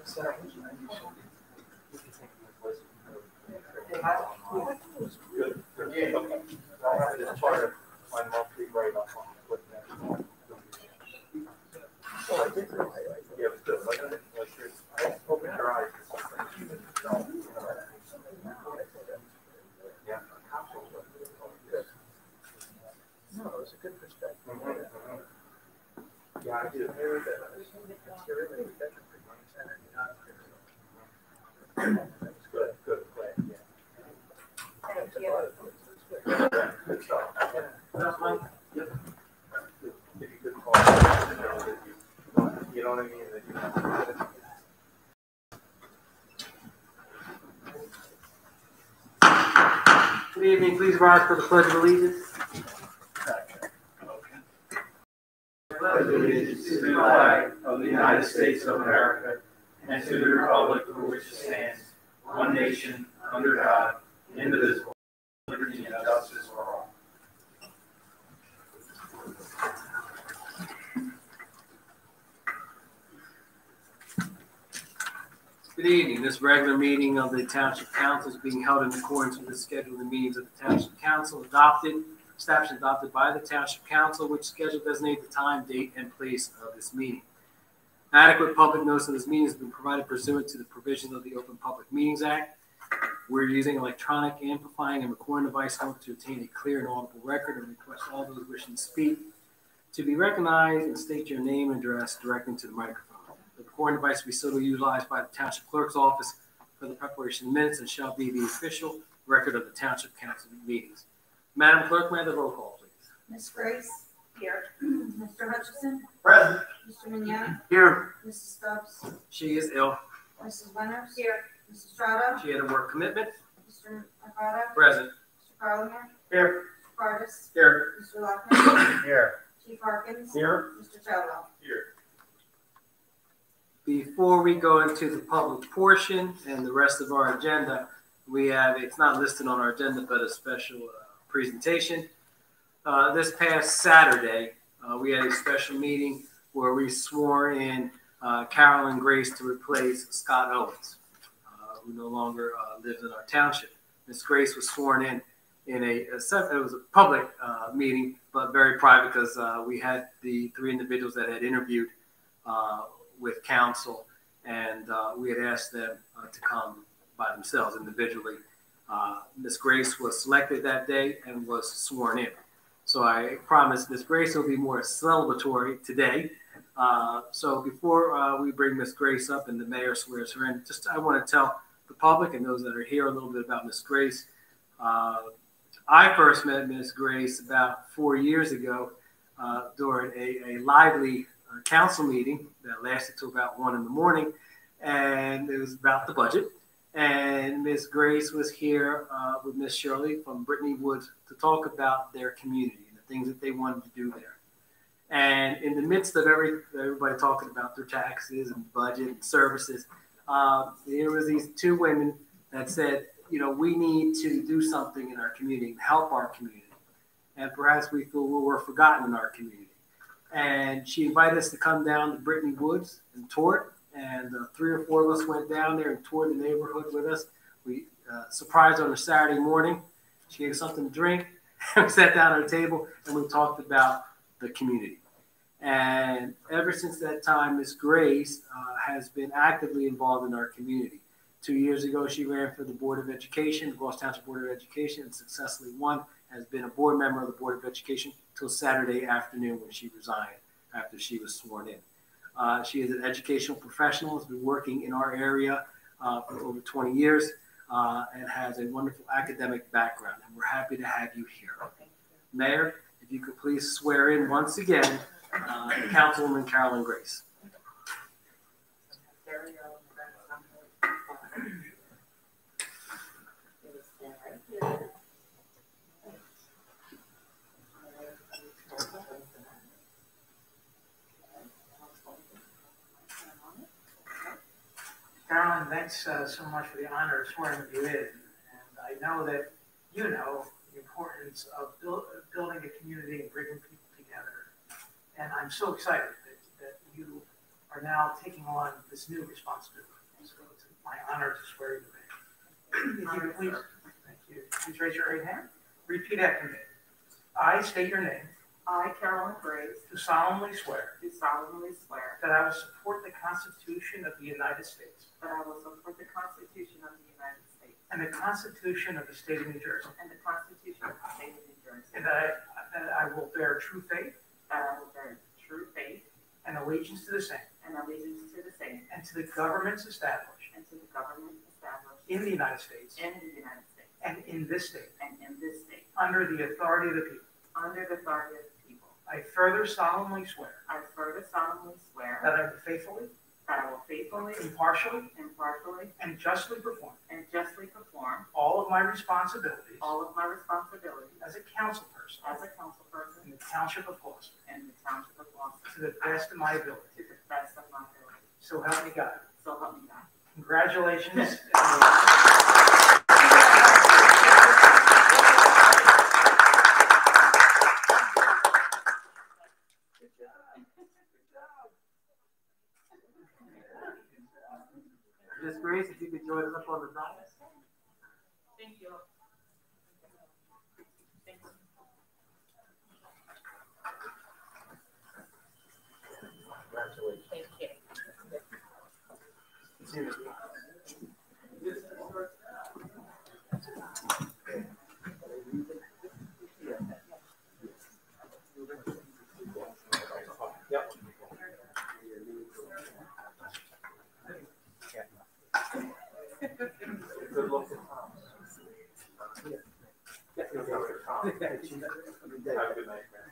It's part of my monthly write-up on what that. Yeah, but good. Open your eyes. Yeah. No, it was a good perspective. Yeah, I do. That's good. Good plan. Yeah. Thank you. Good stuff. Yep. If you could call, you know what I mean? Good evening. Please rise for the Pledge of Allegiance. Pledge allegiance to the flag of the United States of America and to the republic for which it stands, one nation, under God, indivisible, with liberty and justice for all. Good evening. This regular meeting of the Township Council is being held in accordance with the schedule of the meetings of the Township Council established by the Township Council, which schedule designates the time, date, and place of this meeting. Adequate public notice of this meeting has been provided pursuant to the provisions of the Open Public Meetings Act. We're using electronic amplifying and recording device in order to obtain a clear and audible record, and request all those wishing to speak to be recognized and state your name and address directly to the microphone. The recording device will be solely utilized by the Township Clerk's Office for the preparation of minutes and shall be the official record of the Township Council meetings. Madam Clerk, may I have the roll call, please? Ms. Grace? Here. Mr. Hutchison? Present. Mr. Mignon? Here. Mrs. Stubbs? She is ill. Mrs. Winters? Here. Mrs. Strada? She had a work commitment. Mr. Nakata? Present. Mr. Carlinger? Here. Mr. Cardis? Here. Mr. Lockman? Here. Chief Harkins? Here. Mr. Chadwell? Here. Before we go into the public portion and the rest of our agenda, we have, it's not listed on our agenda, but a special presentation. This past Saturday, we had a special meeting where we swore in Carolyn Grace to replace Scott Owens, who no longer lives in our township. Ms. Grace was sworn in it was a public meeting, but very private because we had the three individuals that had interviewed with council, and we had asked them to come by themselves individually. Ms. Grace was selected that day and was sworn in. So I promised Ms. Grace will be more celebratory today. So before we bring Ms. Grace up and the mayor swears her in, I want to tell the public and those that are here a little bit about Ms. Grace. I first met Ms. Grace about 4 years ago during a lively council meeting that lasted till about 1 in the morning, and it was about the budget. And Ms. Grace was here with Ms. Shirley from Brittany Woods to talk about their community and the things that they wanted to do there. And in the midst of everybody talking about their taxes and budget and services, there was these two women that said, you know, we need to do something in our community, help our community. And perhaps we feel we're forgotten in our community. And she invited us to come down to Brittany Woods and tour it. And 3 or 4 of us went down there and toured the neighborhood with us. We surprised her on a Saturday morning. She gave us something to drink. We sat down at a table and we talked about the community. And ever since that time, Ms. Grace has been actively involved in our community. 2 years ago, she ran for the Board of Education, the Gloucester Township Board of Education, and successfully won. Has been a board member of the Board of Education till Saturday afternoon when she resigned after she was sworn in. She is an educational professional, has been working in our area for over 20 years, and has a wonderful academic background. And we're happy to have you here. Mayor, if you could please swear in once again Councilwoman Carolyn Grace. Carolyn, thanks so much for the honor of swearing you in. And I know that you know the importance of building a community and bringing people together. And I'm so excited that you are now taking on this new responsibility. So it's my honor to swear you in. If you could please, thank you. Please raise your right hand. Repeat after me. I state your name. I, Carolyn Graves, Do solemnly swear do solemnly swear that I will support the Constitution of the United States that I will support the Constitution of the United States and the Constitution of the State of New Jersey, and the Constitution of the State of New Jersey, and that I will bear true faith that I will bear true faith and allegiance to the same and allegiance to the same and to the governments established and to the government established in the United States in the United States and in this state and in this state under the authority of the people. under the authority of the people. I further solemnly swear I further solemnly swear that I will faithfully, that I will faithfully, impartially, impartially, and justly perform and justly perform all of my responsibilities all of my responsibilities as a council person as a councilperson in the Township of Gloucester in the Township of Gloucester to the best of my ability. to the best of my ability. So help me God. So help me God. Congratulations. Ms. Grace, if you could join us up on the dais. Thank you. Thank you. Congratulations. Thank you. Yep. Good luck. Have a good night, man.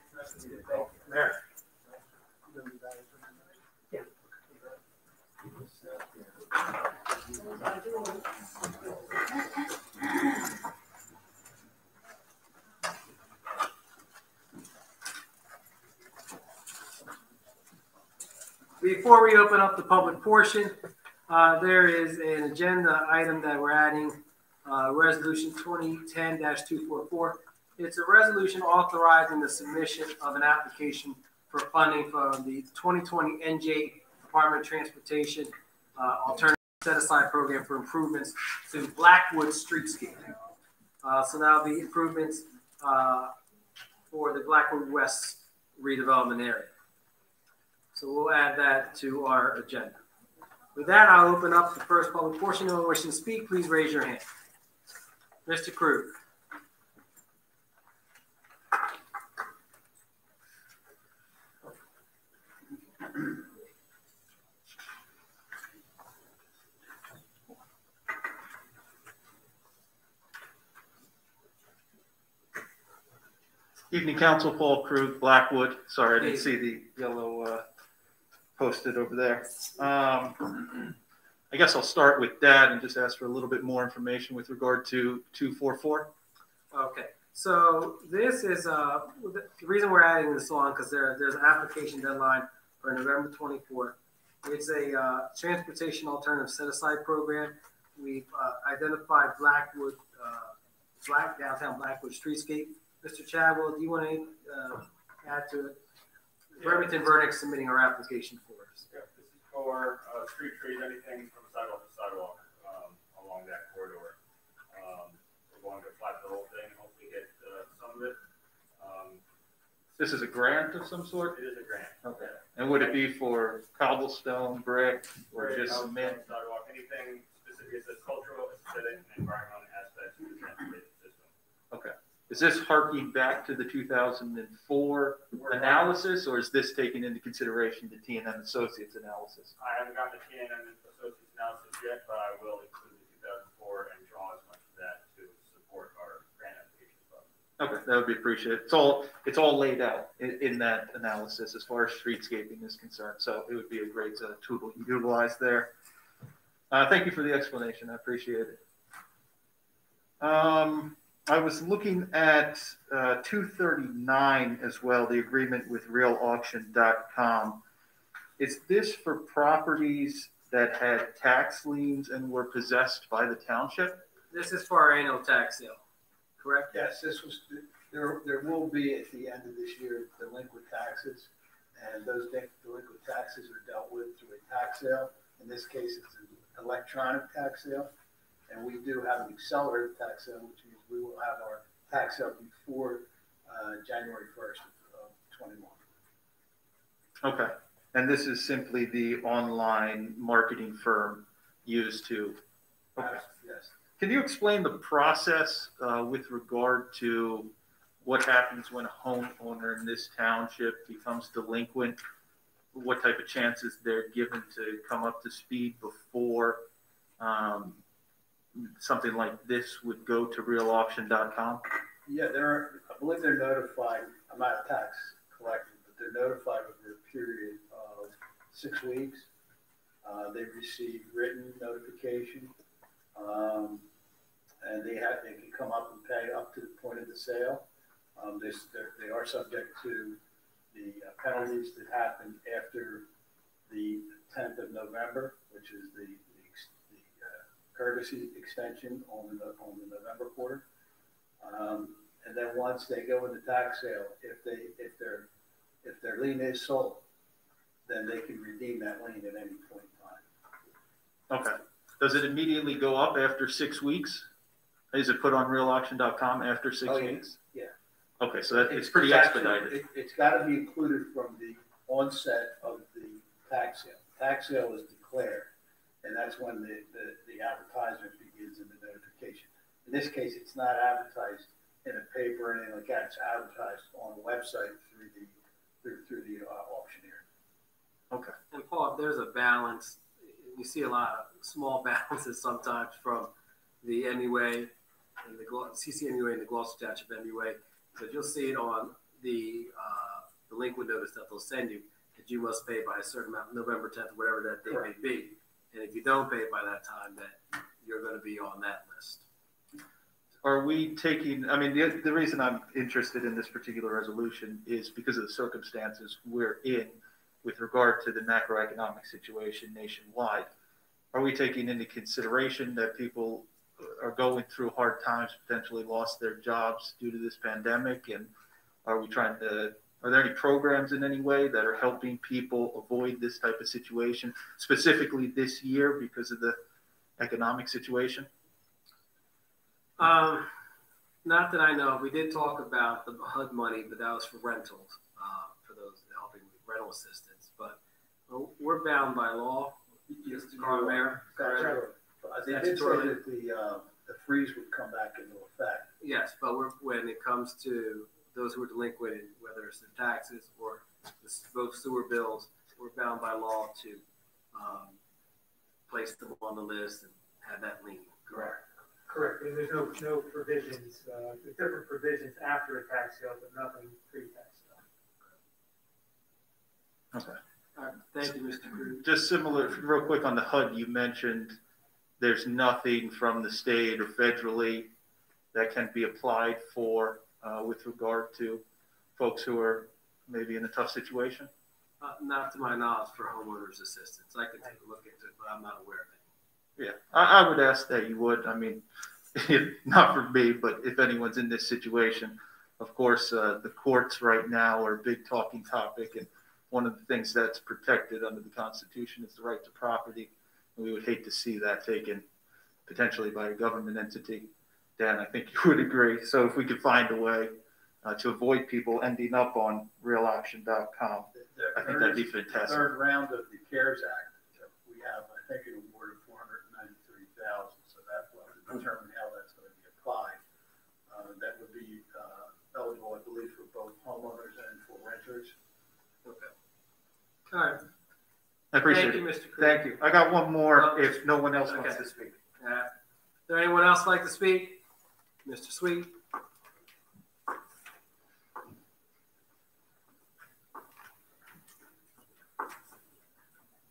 There. Before we open up the public portion, there is an agenda item that we're adding, Resolution 2010-244. It's a resolution authorizing the submission of an application for funding from the 2020 NJ Department of Transportation Alternative Set-Aside Program for improvements to Blackwood Streetscape. So now the improvements for the Blackwood West redevelopment area. So we'll add that to our agenda. With that, I'll open up the first public portion. Anyone wishing to speak, please raise your hand. Mr. Krug. Evening, Council. Paul Krug, Blackwood. Sorry, I didn't see the yellow posted over there. I guess I'll start with that and just ask for a little bit more information with regard to 244. Okay, so this is the reason we're adding this on because there's an application deadline for November 24th. It's a transportation alternative set-aside program. We've identified Blackwood, downtown Blackwood streetscape. Mr. Chadwell, do you want to add to it? Remington Vernick submitting our application for us. Yeah, this is for street trees, anything from sidewalk to sidewalk along that corridor. We're going to flat the whole thing, hopefully get some of it. This is a grant of some sort? It is a grant. Okay. And would it be for cobblestone, brick, or just cement? Sidewalk, anything specific, it says cultural, aesthetic, and environmental aspects of the transportation system. Okay. Is this harking back to the 2004 analysis, or is this taken into consideration the T&M Associates analysis? I haven't gotten the T&M Associates analysis yet, but I will include the 2004 and draw as much of that to support our grant application as well. Okay, that would be appreciated. It's all laid out in that analysis as far as streetscaping is concerned, so it would be a great tool to utilize there. Thank you for the explanation. I appreciate it. I was looking at 239 as well, the agreement with realauction.com. Is this for properties that had tax liens and were possessed by the township? This is for our annual tax sale, correct? Yes, this was, there will be at the end of this year delinquent taxes, and those delinquent taxes are dealt with through a tax sale. In this case, it's an electronic tax sale, and we do have an accelerated tax sale, which means we will have our tax sale before January 1st of 21. Okay. And this is simply the online marketing firm used to. Okay. Yes. Can you explain the process with regard to what happens when a homeowner in this township becomes delinquent? What type of chances they're given to come up to speed before something like this would go to realauction.com? Yeah, I believe they're notified. I'm not a tax collector, but they're notified over a period of 6 weeks. They receive written notification, and they can come up and pay up to the point of the sale. They are subject to the penalties that happen after the 10th of November, which is the courtesy extension on the November quarter. And then once they go into tax sale, if their lien is sold, then they can redeem that lien at any point in time. Okay. Does it immediately go up after 6 weeks? Is it put on realauction.com after 6 weeks? Yeah. Okay, so it's pretty expedited. It's got to be included from the onset of the tax sale. Tax sale is declared, and that's when the advertisement begins in the notification. In this case, it's not advertised in a paper or anything like that. It's advertised on a website through the auctioneer. Okay. And Paul, if there's a balance, you see a lot of small balances sometimes from the MUA and the CCMUA and the Gloucester Township MUA. So you'll see it on the delinquent notice that they'll send you that you must pay by a certain amount, November 10th, whatever that date may be. And if you don't pay by that time, then you're going to be on that list. Are we taking, I mean, the reason I'm interested in this particular resolution is because of the circumstances we're in with regard to the macroeconomic situation nationwide. Are we taking into consideration that people are going through hard times, potentially lost their jobs due to this pandemic? And are there any programs in any way that are helping people avoid this type of situation, specifically this year because of the economic situation? Not that I know. We did talk about the HUD money, but that was for rentals, for those helping with rental assistance. But we're bound by law, Mr. Mayor. They did say that the freeze would come back into effect. Yes, but when it comes to those who are delinquent, whether it's the taxes or both sewer bills, we're bound by law to place them on the list and have that lien. Correct. Correct, and there's no provisions, there's different provisions after a tax sale, but nothing pre-tax sale. Okay. All right. Thank you, Mr. Cruz. Just similar, real quick on the HUD, you mentioned there's nothing from the state or federally that can be applied for with regard to folks who are maybe in a tough situation? Not to my knowledge for homeowners assistance. I can take a look into it, but I'm not aware of it. Yeah, I would ask that you would. I mean, not for me, but if anyone's in this situation, of course, the courts right now are a big talking topic. And one of the things that's protected under the Constitution is the right to property. And we would hate to see that taken potentially by a government entity. Dan, I think you would agree. So if we could find a way to avoid people ending up on realauction.com, I think that'd be fantastic. The third round of the CARES Act, we have, I think, an award of $493,000. So that will determine how that's going to be applied. That would be eligible, I believe, for both homeowners and for renters. Okay. All right. I appreciate Thank you, it. Mr. Cruz. Thank you. I got one more if no one else wants to speak. Is there anyone else like to speak? Mr. Sweet?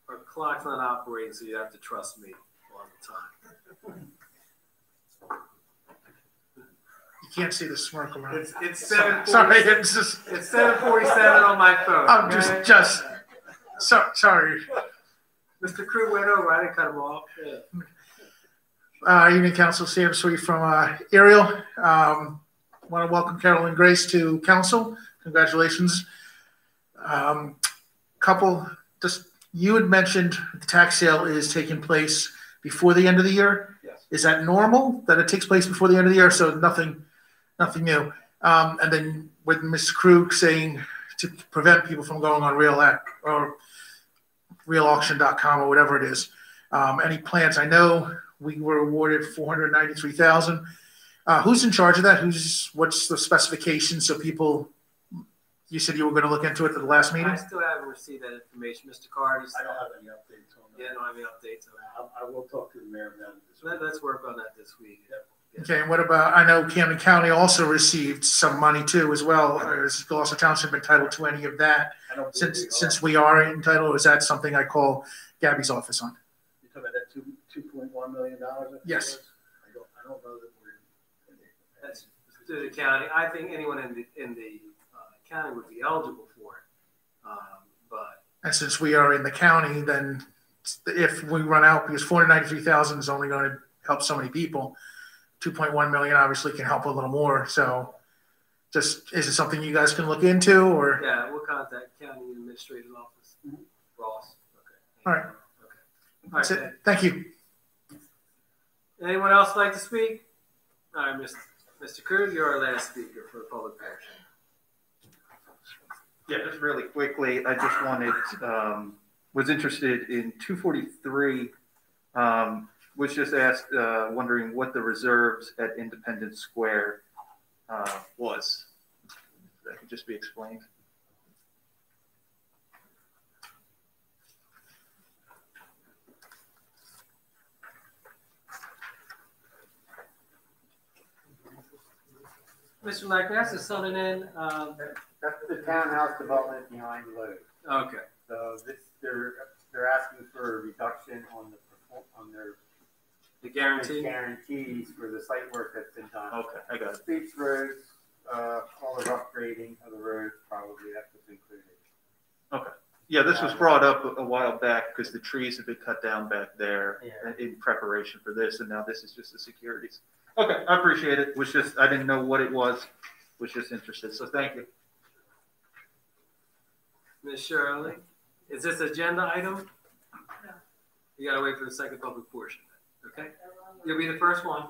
Our clock's not operating, so you have to trust me all the time. You can't see the smirk around. It's 7:47. Sorry, it's just. It's 7:47 on my phone. I'm okay? just. Sorry. Mr. Crew went over. I didn't cut him off. Evening, Council. Sam Sweet from Ariel. Want to welcome Carolyn Grace to Council. Congratulations. couple, just, you had mentioned the tax sale is taking place before the end of the year. Yes. Is that normal that it takes place before the end of the year? So nothing new. And then with Ms. Krug saying to prevent people from going on realauction.com or whatever it is. Any plans? I know we were awarded $493,000. Who's in charge of that? What's the specifications so people? You said you were going to look into it at the last meeting. I still haven't received that information, Mr. Carter. I don't have any updates on that. Yeah, I don't have any updates on I will talk to the mayor about it this week. that. Let's work on that this week. Yeah. Okay, and what about? I know Camden County also received some money too, as well. Is Gloucester Township entitled to any of that? I don't Since we are entitled, or is that something I call Gabby's office on? You're talking about that $2.1 million? Yes. I don't know that we're. That's through the county. I think anyone in the county would be eligible for it. But And since we are in the county, then if we run out, because $493,000 is only going to help so many people, 2.1 million obviously can help a little more. So, just is it something you guys can look into, or? yeah, we'll contact county administrator's office. Ross. Okay. All right. Okay. All That's right. it. Thank you. Anyone else like to speak? All right, Mr. Krug, you're our last speaker for the public portion. Yeah, just really quickly, I just wanted, was interested in 243, was just asked, wondering what the reserves at Independence Square was. That could just be explained. Mr. Magnus is sending in. That's the townhouse development behind Lowe's. Okay. So they're asking for a reduction on their The guarantee. guarantees for the site work that's been done. Okay, I got it. Beach roads, all the upgrading of the roads, probably that's what's included. Okay. Yeah, this was brought up a while back because the trees have been cut down back there in preparation for this, and now this is just the securities. Okay, I appreciate it. I didn't know what it was. Was just interested. So thank you. Ms. Shirley, is this agenda item? No. You gotta wait for the second public portion. Okay? You'll be the first one.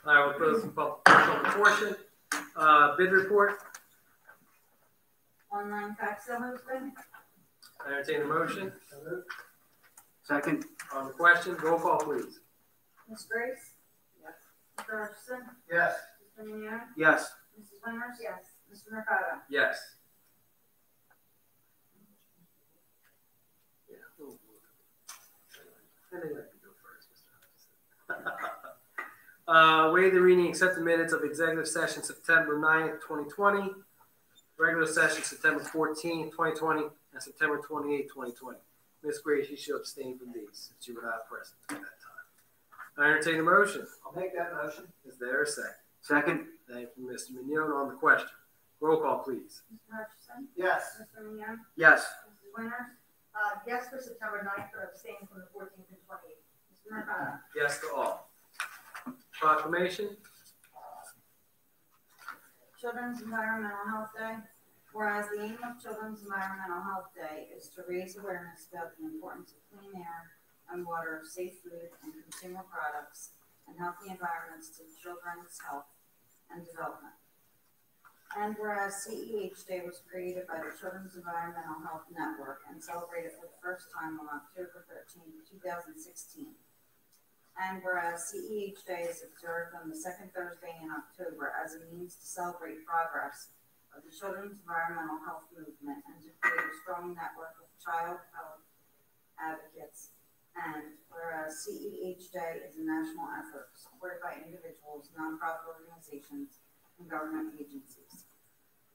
All right, we'll close the public portion. Bid report. Online tax sale open. I entertain a motion. Second. On the question, roll call, please. Ms. Grace? Yes. Mr. Hutchison? Yes. Mr. Mignone? Yes. Mrs. Winters? Yes. Mr. Mercado? Yes. Yeah. I think I can go first, Mr. Hutchison. Waive the reading, accept the minutes of executive session September 9th, 2020, regular session September 14th, 2020, and September 28th, 2020. Ms. Grace, you should abstain from these since you were not present at that time. I entertain a motion. I'll make that motion. Is there a second? Second. Thank you, Mr. Mignone. On the question. Roll call, please. Mr. Hutchison? Yes. Mr. Mignone? Yes. Mrs. Winters? Yes for September 9th, but abstain from the 14th and 28th. Mr. Mercado? Yes to all. Proclamation. Children's Environmental Health Day. Whereas the aim of Children's Environmental Health Day is to raise awareness about the importance of clean air and water, safe food and consumer products, and healthy environments to children's health and development. And whereas CEH Day was created by the Children's Environmental Health Network and celebrated for the first time on October 13, 2016. And whereas CEH Day is observed on the second Thursday in October as a means to celebrate progress of the children's environmental health movement and to create a strong network of child health advocates. And whereas CEH Day is a national effort supported by individuals, nonprofit organizations, and government agencies.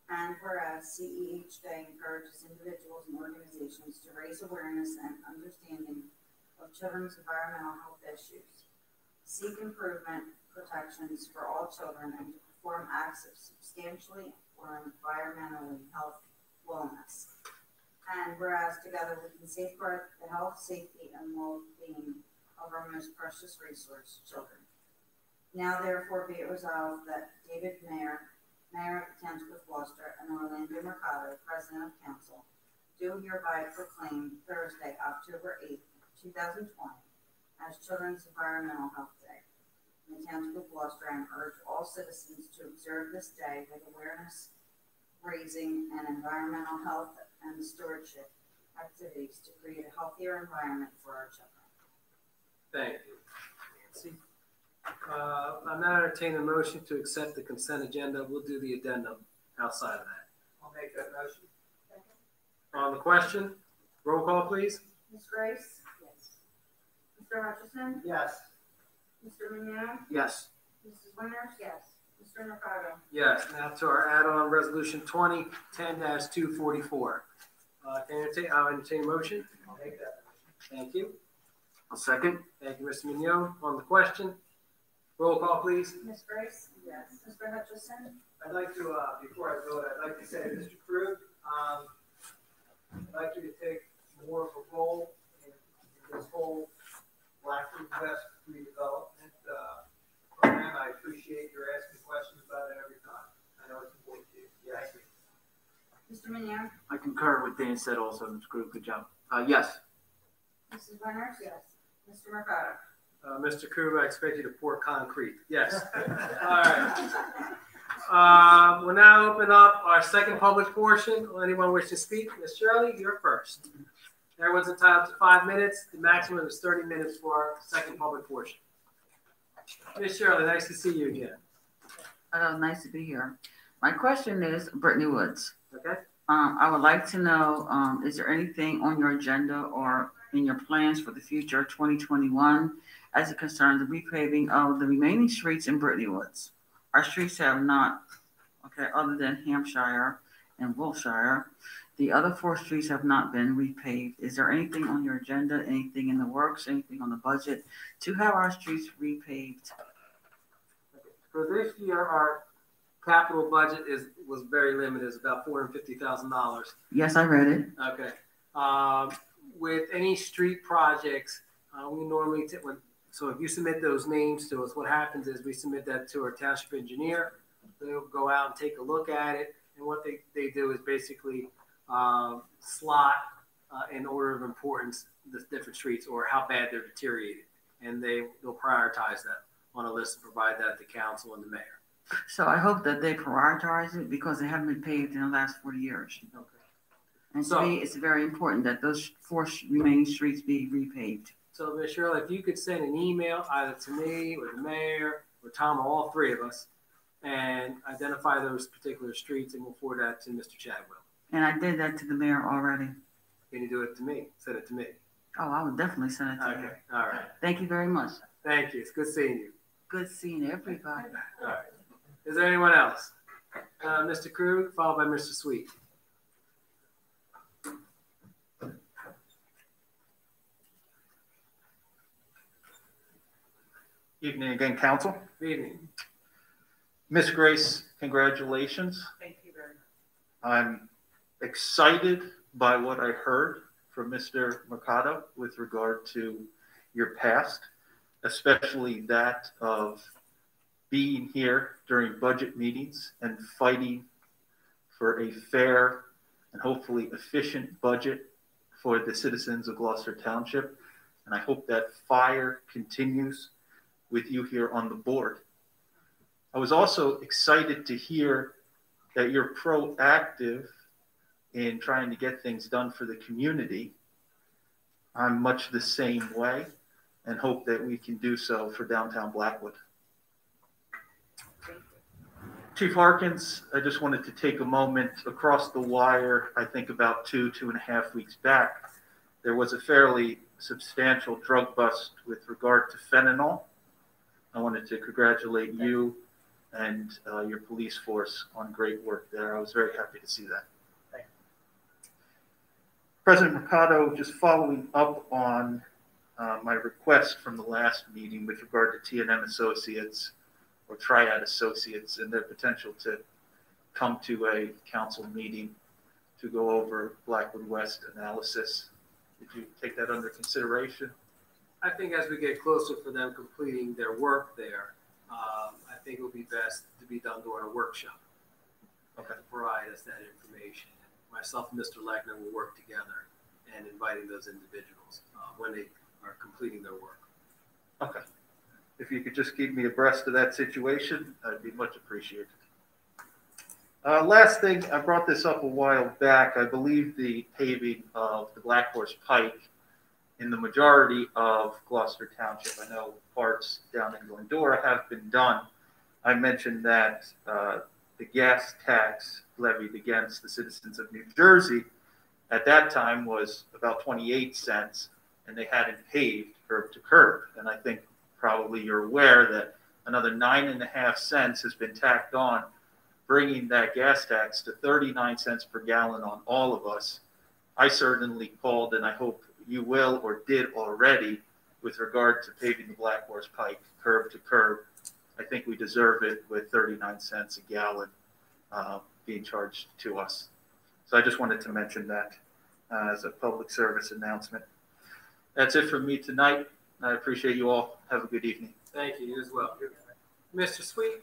And whereas CEH Day encourages individuals and organizations to raise awareness and understanding of children's environmental health issues, seek improvement protections for all children, and to perform acts of substantially or environmentally health wellness. And whereas together we can safeguard the health, safety, and well-being of our most precious resource, children. Now therefore be it resolved that David Mayer Mayor of the Township of Gloucester, and Orlando Mercado, President of Council, do hereby proclaim Thursday, October 8th, 2020, as Children's Environmental Health Day in the Township of Gloucester, and urge all citizens to observe this day with awareness raising and environmental health and stewardship activities to create a healthier environment for our children. Thank you, Nancy. I'm now entertaining a motion to accept the consent agenda. We'll do the addendum outside of that. I'll make that motion. On the question, roll call, please. Ms. Grace? Yes. Mr. Hutchison? Yes. Mr. Mignon? Yes. Mrs. Winters? Yes. Mr. Mercado? Yes. Now to our add-on resolution 2010-244. I'll entertain a motion. I'll make that motion. Thank you. I'll second. Thank you, Mr. Mignon. On the question, roll call, please. Ms. Grace? Yes. Mr. Hutchison? I'd like to, before I vote, I'd like to say, Mr. Krug, I'd like you to take more of a role in this whole Blackwood West redevelopment program. I appreciate your asking questions about it every time. I know it's important to you. Yes. Mr. Mignon? I concur with Dan said also, Mr. Crew. Good job. Yes. Mrs. Winters? Yes. Mr. Mercado? Mr. Kruger, I expect you to pour concrete. Yes. All right. We'll now open up our second public portion. Will anyone wish to speak? Ms. Shirley, you're first. Everyone's entitled to 5 minutes. The maximum is 30 minutes for our second public portion. Ms. Shirley, nice to see you again. Nice to be here. My question is Brittany Woods. Okay. I would like to know, is there anything on your agenda or in your plans for the future 2021 as it concerns the repaving of the remaining streets in Brittany Woods? Our streets have not, other than Hampshire and Wilshire, the other 4 streets have not been repaved. Is there anything on your agenda, anything in the works, anything on the budget to have our streets repaved? For this year, our capital budget was very limited. It's about $450,000. Yes, I read it. Okay. With any street projects, we normally so if you submit those names to us, what happens is we submit that to our township engineer. They'll go out and take a look at it, and what they do is basically slot in order of importance the different streets or how bad they're deteriorated, and they'll prioritize that on a list and provide that to council and the mayor. So I hope that they prioritize it because they haven't been paved in the last 40 years. Okay. And to me, it's very important that those 4 remaining streets be repaved. So, Ms. Shirley, if you could send an email either to me or the mayor or Tom or all 3 of us and identify those particular streets, and we'll forward that to Mr. Chadwell. And I did that to the mayor already. Can you do it to me? Send it to me. Oh, I would definitely send it to you. All right. Thank you very much. Thank you. It's good seeing you. Good seeing everybody. All right. Is there anyone else? Mr. Krug, followed by Mr. Sweet. Evening again, Council. Good evening. Miss Grace, congratulations. Thank you very much. I'm excited by what I heard from Mr. Mercado with regard to your past, especially that of being here during budget meetings and fighting for a fair and hopefully efficient budget for the citizens of Gloucester Township. And I hope that fire continues with you here on the board. I was also excited to hear that you're proactive in trying to get things done for the community. I'm much the same way and hope that we can do so for downtown Blackwood. Chief Harkins, I just wanted to take a moment. Across the wire, I think about 2.5 weeks back, there was a fairly substantial drug bust with regard to fentanyl. I wanted to congratulate you and your police force on great work there. I was very happy to see that. Thank you. President Mercado, just following up on my request from the last meeting with regard to T&M Associates or Triad Associates and their potential to come to a council meeting to go over Blackwood West analysis. Did you take that under consideration? I think as we get closer for them completing their work there, I think it would be best to be done during a workshop. to provide us that information. Myself and Mr. Legner will work together and inviting those individuals when they are completing their work. Okay. If you could just keep me abreast of that situation, I'd be much appreciated. Last thing, I brought this up a while back. I believe the paving of the Black Horse Pike in the majority of Gloucester Township, I know parts down in Glendora have been done. I mentioned that the gas tax levied against the citizens of New Jersey at that time was about 28 cents, and they hadn't paved curb to curb. And I think probably you're aware that another 9.5 cents has been tacked on, bringing that gas tax to 39 cents per gallon on all of us. I certainly called, and I hope you will or did already, with regard to paving the Black Horse Pike curb to curb. I think we deserve it with 39 cents a gallon being charged to us. So I just wanted to mention that as a public service announcement. That's it from me tonight. I appreciate you all. Have a good evening. Thank you, you as well. Mr. Sweet?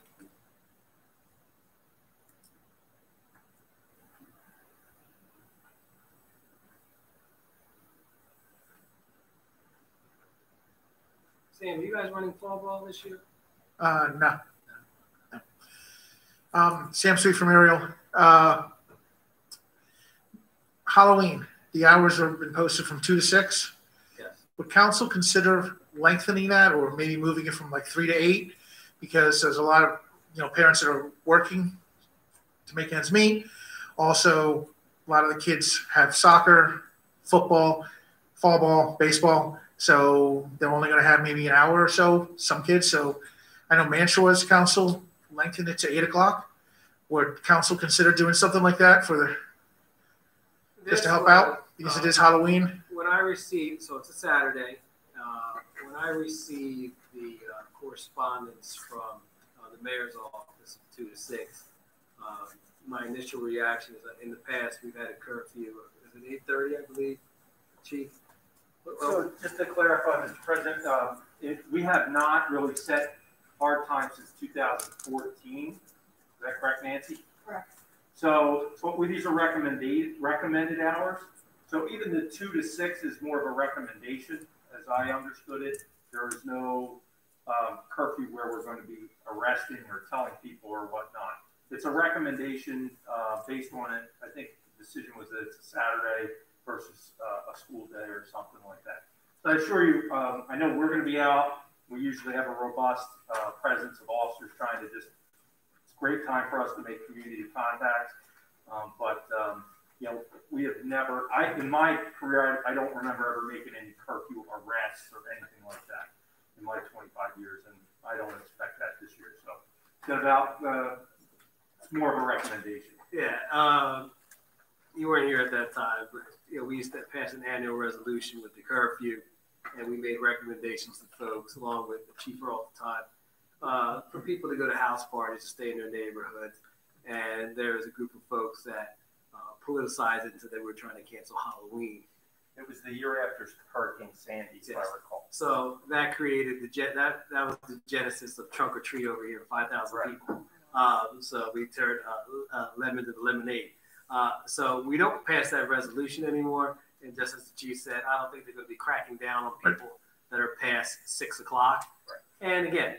Sam, are you guys running fall ball this year? No. Sam Sweet from Ariel. Halloween, the hours have been posted from 2 to 6. Yes. Would council consider lengthening that or maybe moving it from like 3 to 8? Because there's a lot of parents that are working to make ends meet. Also, a lot of the kids have soccer, football, fall ball, baseball. So they're only going to have maybe an hour or so, some kids. So I know Manshawa's council lengthened it to 8 o'clock. Would council consider doing something like that just to help out? Because it is Halloween. When I received, so it's a Saturday, when I received the correspondence from the mayor's office of 2 to 6, my initial reaction is that in the past we've had a curfew of, is it 8:30, I believe, Chief? So just to clarify, Mr. President, we have not really set hard time since 2014. Is that correct, Nancy? Correct. So these are recommended hours. So even the 2 to 6 is more of a recommendation, as I understood it. There is no curfew where we're going to be arresting or telling people or whatnot. It's a recommendation based on it. I think the decision was that it's a Saturday versus a school day or something like that. So I assure you, I know we're going to be out. We usually have a robust presence of officers trying to just, it's a great time for us to make community contacts. We have never, in my career, I don't remember ever making any curfew arrests or anything like that in my 25 years, and I don't expect that this year. So it's more of a recommendation. Yeah, you weren't here at that time, but we used to pass an annual resolution with the curfew, and we made recommendations to folks, along with the chief all the time, for people to go to house parties to stay in their neighborhoods. And there was a group of folks that politicized it and said they were trying to cancel Halloween. It was the year after Hurricane Sandy, if I recall. So that created that was the genesis of Trunk or Treat over here, 5,000 people. So we turned lemon to lemonade. So we don't pass that resolution anymore. And just as the chief said, I don't think they're going to be cracking down on people that are past 6 o'clock. Right. And again,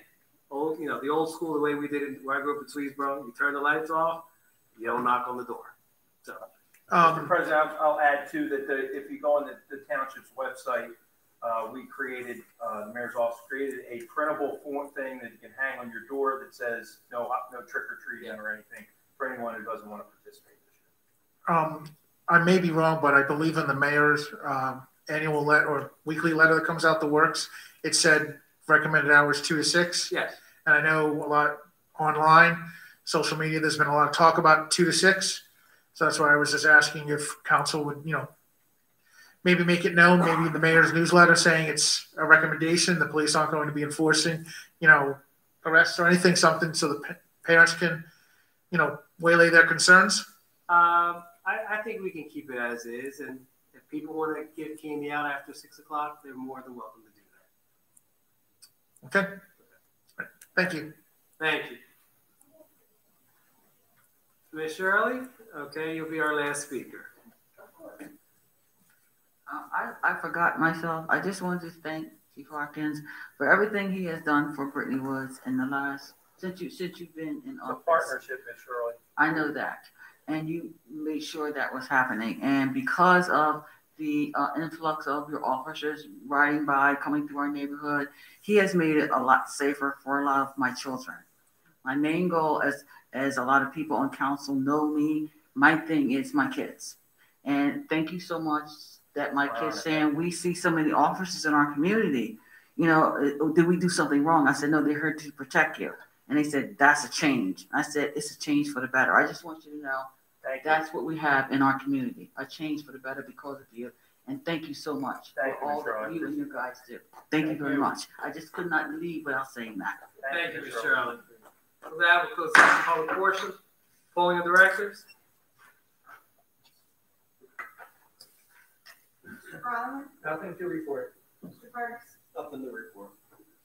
the old school, the way we did it, where I grew up in Swedesboro, you turn the lights off, you don't knock on the door. So, Mr. President, I'll add too that if you go on the township's website, we created, the mayor's office created a printable form thing that you can hang on your door that says no trick or treating or anything for anyone who doesn't want to participate this year. I may be wrong, but I believe in the mayor's annual letter or weekly letter that comes out the works, it said recommended hours 2 to 6. Yes. And I know a lot online, social media, there's been a lot of talk about 2 to 6. So that's why I was just asking if council would, maybe make it known, maybe the mayor's newsletter saying it's a recommendation. The police aren't going to be enforcing, arrests or anything, something so the parents can, waylay their concerns. I think we can keep it as is. And if people want to give candy out after 6 o'clock, they're more than welcome to do that. Okay. Thank you. Thank you. Ms. Shirley, okay, you'll be our last speaker. I forgot myself. I just wanted to thank Chief Hawkins for everything he has done for Brittany Woods in the last, since you've been in office. It's a partnership, Ms. Shirley. I know that. And you made sure that was happening. And because of the influx of your officers riding by, coming through our neighborhood, he has made it a lot safer for a lot of my children. My main goal, as a lot of people on council know me, my thing is my kids. And thank you so much that my kids saying, we see so many officers in our community. You know, did we do something wrong? I said, no, they're here to protect you. And they said, that's a change. I said, it's a change for the better. I just want you to know that's what we have in our community, a change for the better because of you. And thank you so much for all that you and your guys do. Thank you very much. I just could not leave without saying that. Thank you, Ms. Shirley. With that, we'll close the public portion. Polling of directors. Mr. Parliament, Nothing to report. Mr. Parks, Nothing to report.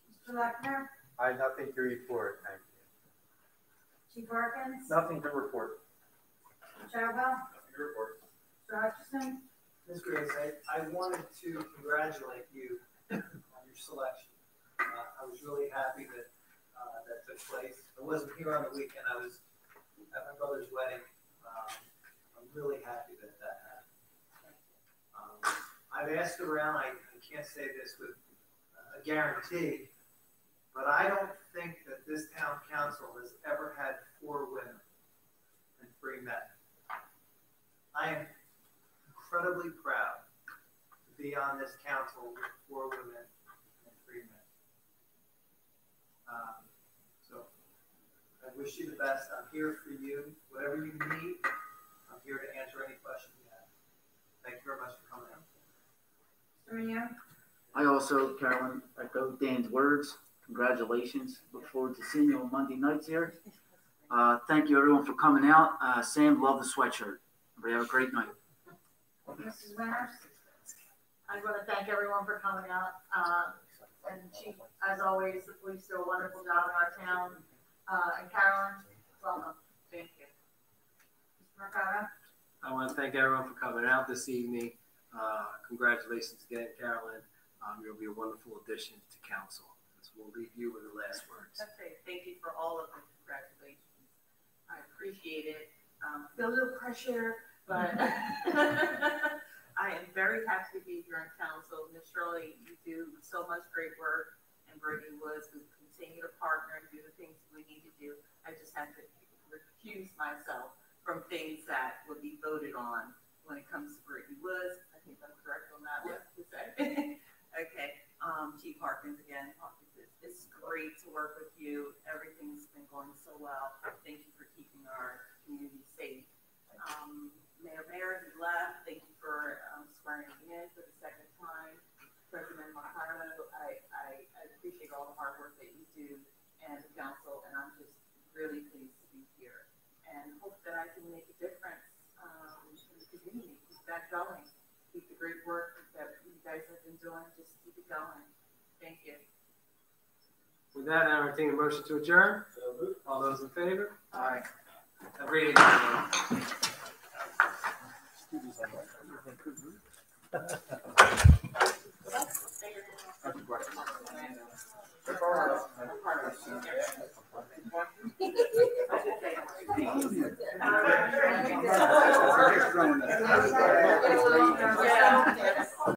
Mr. Lechner, I have nothing to report, thank you. Chief Harkins, Nothing to report. Mr. Charbel, Nothing to report. Mr. Hutchison, Ms. Grace, I wanted to congratulate you on your selection. I was really happy that that took place. I wasn't here on the weekend. I was at my brother's wedding. I'm really happy that that happened. I've asked around. I can't say this with a guarantee, but I don't think that this town council has ever had 4 women and 3 men. I am incredibly proud to be on this council with 4 women and 3 men. So I wish you the best. I'm here for you. Whatever you need, I'm here to answer any questions you have. Thank you very much for coming out. Mr. Munoz, I also, Carolyn, echo Dan's words. Congratulations. Look forward to seeing you on Monday nights here. Thank you, everyone, for coming out. Sam, love the sweatshirt. Everybody have a great night. Mrs. Winters, I want to thank everyone for coming out. And Chief, as always, the police do a wonderful job in our town. And Carolyn, welcome. Thank you. Mr. Mercado, I want to thank everyone for coming out this evening. Congratulations again, Carolyn. You'll be a wonderful addition to council. So we'll leave you with the last words. Okay, thank you for all of the congratulations. I appreciate it. Feel a little pressure, but I am very happy to be here in council. Ms. Shirley, you do so much great work, and Brittany Woods will continue to partner and do the things we need to do. I just have to recuse myself from things that would be voted on when it comes to Brittany Woods. I think I'm correct on that one to say. Okay, Chief Harkins again. It's great to work with you. Everything's been going so well. Thank you for keeping our community safe. Mayor, he left. Thank you for swearing me in for the 2nd time. President Marcano, I appreciate all the hard work that you do and the council, and I'm just really pleased to be here and hope that I can make a difference in the community. Keep that going. Keep the great work that you guys have been doing. Just keep it going. Thank you. With that, I entertain a motion to adjourn. All those in favor? Aye. Have a great evening, everyone. Mr.